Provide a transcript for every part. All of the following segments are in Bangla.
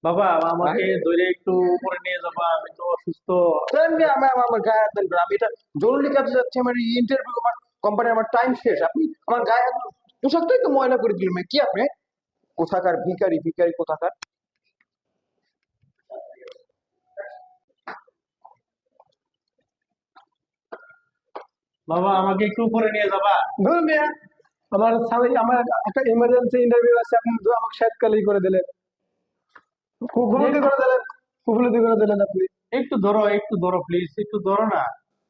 বাবা আমাকে ধরে একটু উপরে নিয়ে যাবা, আমি তো অসুস্থ। আমার গায়ে হাত দেন কেন? আমি এটা জরুরি কাজে যাচ্ছি, আমার ইন্টারভিউ, আমার কোম্পানি, আমার টাইম শেষ, আপনি আমার গায়ে হাত পোশাকটাই তো ময়লা করে দিলেন। কি আপনি কোথাকার ভিখারি, ভিখারি কোথাকার। বাবা আমাকে একটু উপরে নিয়ে যাবা। ধরুন মিয়া, আমার স্বামী, আমার একটা ইমার্জেন্সি ইন্টারভিউ আছে, আপনি তো আমাকে সাতকালেই করে দিলেন, কুফুলতি করে দিলেন, কুফুলতি করে দিলেন আপনি। একটু ধরো প্লিজ, একটু ধরো না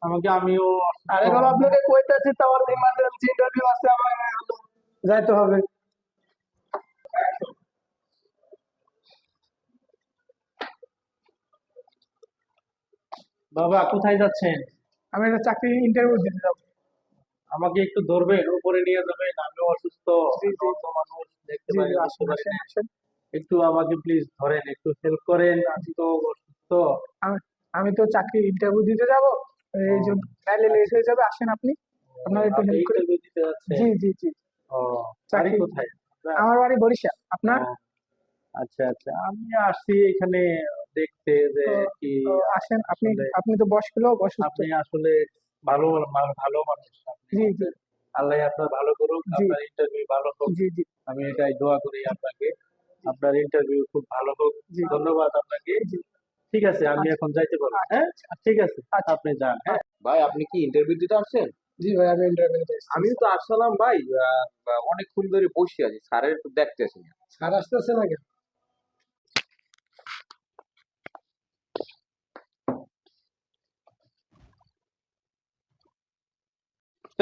আমাকে, আমিও আরে বাবা, আপনাকে কইতাছি তো আমার ইমার্জেন্সি ইন্টারভিউ আছে, আমার যাইতে হবে। বাবা কোথায় যাচ্ছেন? আমি একটা চাকরি ইন্টারভিউ দিতে যাবো। আমাকে একটু ধরবেন, উপরে নিয়ে যাবেন, আমিও অসুস্থ, জি জি অন্ধ মানুষ, দেখতে জি পারি জি, না, বুঝতে আসেন পারি আসেন না। আসেন। একটু আমাকে প্লিজ ধরেন, একটু হেল্প করেন, আমি তো অসুস্থ। আমি আমি তো চাকরি ইন্টারভিউ দিতে যাবো, এই জন্য নাইলে লেট হয়ে যাবে। আসেন আপনি, আপনার একটু আপনি হেল্প করি। ইন্টারভিউ দিতে যাচ্ছেন? জি জি জি। ও, বাড়ি চাকরি, কোথায় আপনার? আমার বাড়ি বরিশাল। আপনার? ও, আচ্ছা আচ্ছা, আমি আসছি এখানে দেখতে যে তো কি তো আসেন আপনি, আসলে আপনি তো বয়স্ক লোক, অসুস্থ। আপনি আসলে ভালো ভালো মানুষ আপনি। জি জি আল্লাহ আপনার ভালো করুক, জি আপনার ইন্টারভিউ ভালো হোক, জি জি আমি এটাই দোয়া করি আপনাকে। আপনার ইন্টারভিউ খুব ভালো হোক। জি ধন্যবাদ আপনাকে। জি। ঠিক আছে, আমি আচ্ছা এখন যাইতে পারবো। আচ্ছা হ্যাঁ, আচ্ছা ঠিক আছে, আচ্ছা আপনি যান। হ্যাঁ, ভাই আপনি কি ইন্টারভিউ দিতে আসছেন? জি ভাই, আমি ইন্টারভিউ দিতে এসেছি। আমিও তো আসলাম ভাই, অনেকক্ষণ ধরে বসে আছি, স্যারের তো দেখতেছি না। স্যার আসতেছে না কেন?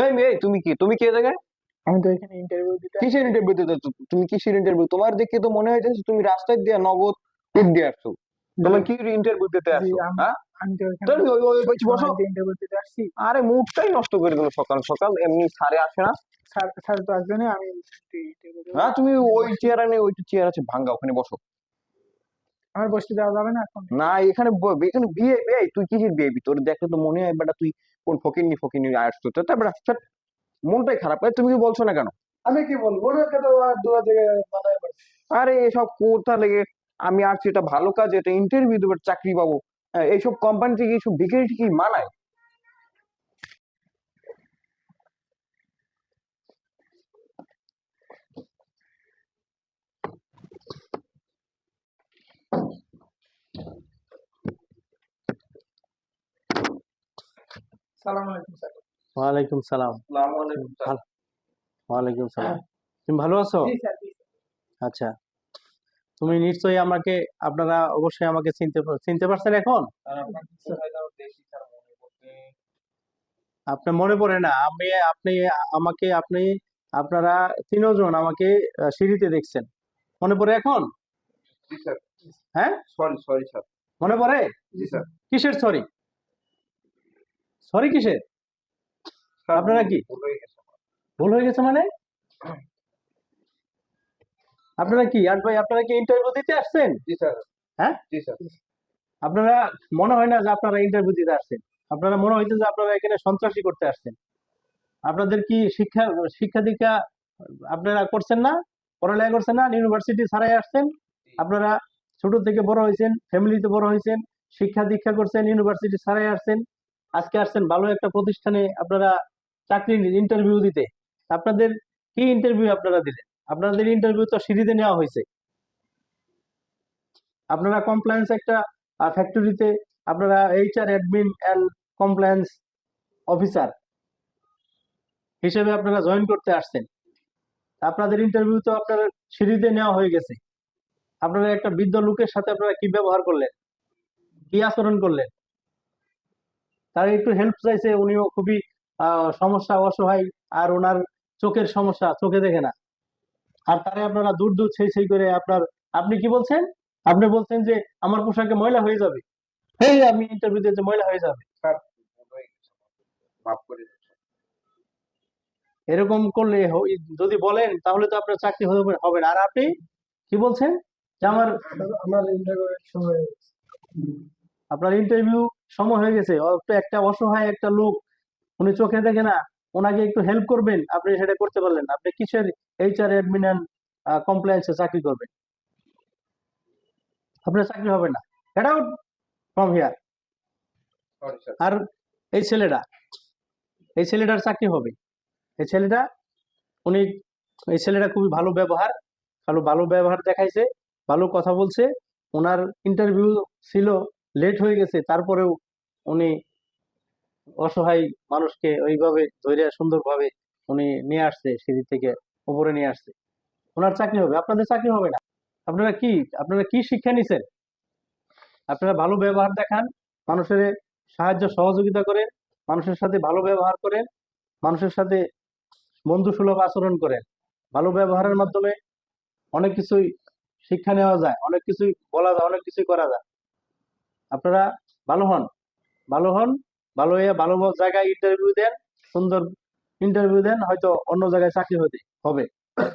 এই মেয়ে, তুমি কি এ জায়গায়? আমি তো এখানে ইন্টারভিউ দিতে আসছি। কিসের ইন্টারভিউ দিতে যাচ্ছ? তুমি কিসের ইন্টারভিউ? তোমার দেখে তো মনে হইতেছে তুমি রাস্তায় দিয়ে নগদ টিপ দিয়ে আসছো। তোমার কি ইন্টারভিউ দিতে জি, আসছো? আমি হ্যাঁ, আমি তো এখানে তুমি ওই বসে বসো। ইন্টারভিউ দিতে আসছি। আরে মুডটাই নষ্ট করে দিল সকাল সকাল, এমনি সারে আসে না। স্যার স্যার তো আসবে না, আমি ইন্টারভিউ দেবো। হ্যাঁ, তুমি আপনি ওই বসেন। চেয়ার নেই, ওইটা চেয়ার আছে ভাঙ্গা, ওখানে বসো। আমার বসতে দেওয়া যাবে না এখন? না, এখানে এখানে ভিআইপি। তুই কিসের ভিআইপি? তোর দেখে তো মনে হয় বেটা তুই কোন ফকিন্নি ফকিন্নি আসছো তো, তারপরে মনটাই খারাপ। তুমি কি বলছো না কেন? আমি কি বলবো, ওনাকে তো দু জায়গায় বানায় পারছি। আরে এসব কোথা লেগে, আমি আসছি এটা ভালো কাজ, এটা ইন্টারভিউ দেবো, চাকরি পাবো। এইসব কোম্পানি থেকে এইসব ভিখারি কি মানায়? সালাম আলাইকুম স্যার। ওয়ালাইকুম সালাম। আসসালামু আলাইকুম স্যার। ভালো, ওয়ালাইকুম সালাম। তুমি ভালো আছো? জি স্যার, জি স্যার। আচ্ছা, তুমি নিশ্চয়ই আমাকে, আপনারা অবশ্যই আমাকে চিনতে পারছেন এখন? স্যার, আপনাকে কোথায় যেন দেখি স্যার, মনে করতে। আপনার মনে পড়ে না? আপনি আমাকে, আপনারা তিনজন আমাকে সিঁড়িতে দেখছেন, মনে পড়ে এখন? জি স্যার। হ্যাঁ, সরি সরি স্যার। মনে পড়ে? জি স্যার। কিসের সরি? সরি কিসের? স্যার, আপনারা কি ভুল হয়ে গেছে আমার। ভুল হয়ে গেছে মানে? আপনারা কি আর ভাই, আপনারা কি ইন্টারভিউ দিতে আসছেন? জি স্যার। হ্যাঁ, জি স্যার। আপনারা মনে হয় না যে আপনারা ইন্টারভিউ দিতে আসছেন, আপনারা মনে হইছে যে আপনারা এখানে সন্ত্রাসী করতে আসছেন। আপনাদের কি শিক্ষা দীক্ষা আপনারা করছেন না? পড়ালেখা করছেন না? ইউনিভার্সিটি ছাড়াই আসছেন? আপনারা ছোট থেকে বড় হয়েছেন, ফ্যামিলিতে বড় হয়েছেন, শিক্ষা দীক্ষা করছেন, ইউনিভার্সিটি ছাড়াই আসছেন, আজকে আসছেন ভালো একটা প্রতিষ্ঠানে আপনারা চাকরির ইন্টারভিউ দিতে। আপনাদের কি ইন্টারভিউ আপনারা দিলেন? আপনাদের ইন্টারভিউ তো সিঁড়িতে নেওয়া হয়েছে। আপনারা কমপ্লায়েন্স একটা ফ্যাক্টরিতে, আপনারা HR admin and compliance officer হিসেবে আপনারা জয়েন করতে আসছেন। আপনাদের ইন্টারভিউ তো আপনার সিঁড়িতে নেওয়া হয়ে গেছে। আপনারা একটা বৃদ্ধ লোকের সাথে আপনারা কি ব্যবহার করলেন, কি আচরণ করলেন? তার একটু হেল্প চাইছে, উনিও খুবই সমস্যা, অসহায়, আর ওনার চোখের সমস্যা, চোখে দেখে না। আর তারে আপনারা দূর দূর সেই করে আপনি কি বলছেন? আপনি বলছেন যে আমার পোশাকে ময়লা হয়ে যাবে। এই আমি ইন্টারভিউ দিতে ময়লা হয়ে যাবে, স্যার, ভুল হয়ে গেছে আমার। মাফ করে দিন স্যার। এরকম করলে যদি বলেন তাহলে তো আপনার চাকরি হবে না। আর আপনি কি বলছেন যে আমার ইন্টারভিউ সময় হয়ে গেছে। আপনার ইন্টারভিউ সময় হয়ে গেছে, তো একটা অসহায় একটা লোক, উনি চোখে দেখে না, ওনাকে একটু হেল্প করবেন, আপনি সেটা করতে পারলেন না। আপনি কিসের এইচআর অ্যাডমিন এন্ড কমপ্লায়েন্সে চাকরি করবেন? আপনার চাকরি হবে না, get out from here. Sorry sir. আর এই ছেলেটার চাকরি হবে। এই ছেলেটা উনি এই ছেলেটা খুবই ভালো ব্যবহার দেখাইছে, ভালো কথা বলছে। ওনার ইন্টারভিউ ছিল, লেট হয়ে গেছে, তারপরেও উনি অসহায় মানুষকে ওইভাবে ধরে সুন্দরভাবে উনি নিয়ে আসছে, সিঁড়ি থেকে উপরে নিয়ে আসছে। ওনার চাকরি হবে, আপনাদের চাকরি হবে না। আপনারা কি শিক্ষা নিছেন? আপনারা ভালো ব্যবহার দেখান, মানুষের সাহায্য সহযোগিতা করেন, মানুষের সাথে ভালো ব্যবহার করেন, মানুষের সাথে বন্ধুসুলভ আচরণ করেন। ভালো ব্যবহারের মাধ্যমে অনেক কিছুই শিক্ষা নেওয়া যায়, অনেক কিছুই বলা যায়, অনেক কিছুই করা যায়। আপনারা ভালো হন, ভালো হন, ভালো হয়ে ভালো জায়গায় ইন্টারভিউ দেন, সুন্দর ইন্টারভিউ দেন, হয়তো অন্য জায়গায় চাকরি হবে,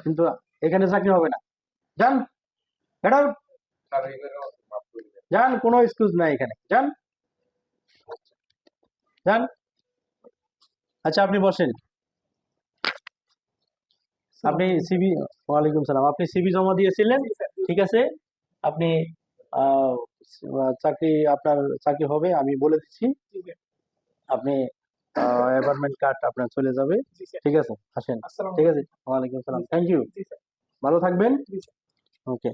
কিন্তু এখানে চাকরি হবে না। যান, গেট আউট, স্যার এগুলো মাফ করে দিবেন। যান, কোনো এক্সকিউজ নাই এখানে, যান, যান। আচ্ছা, আপনি বসেন। আপনি সিভি, ওয়ালাইকুম সালাম, আপনি সিভি জমা দিয়েছিলেন, ঠিক আছে। আপনি আহ, আপনার চাকরি হবে, আমি বলে দিচ্ছি। আপনি অ্যাপয়েন্টমেন্ট কার্ড আপনার চলে যাবে, ঠিক আছে, আসেন। ঠিক আছে, ওয়ালাইকুম সালাম, থ্যাংক ইউ, ভালো থাকবেন। ওকে।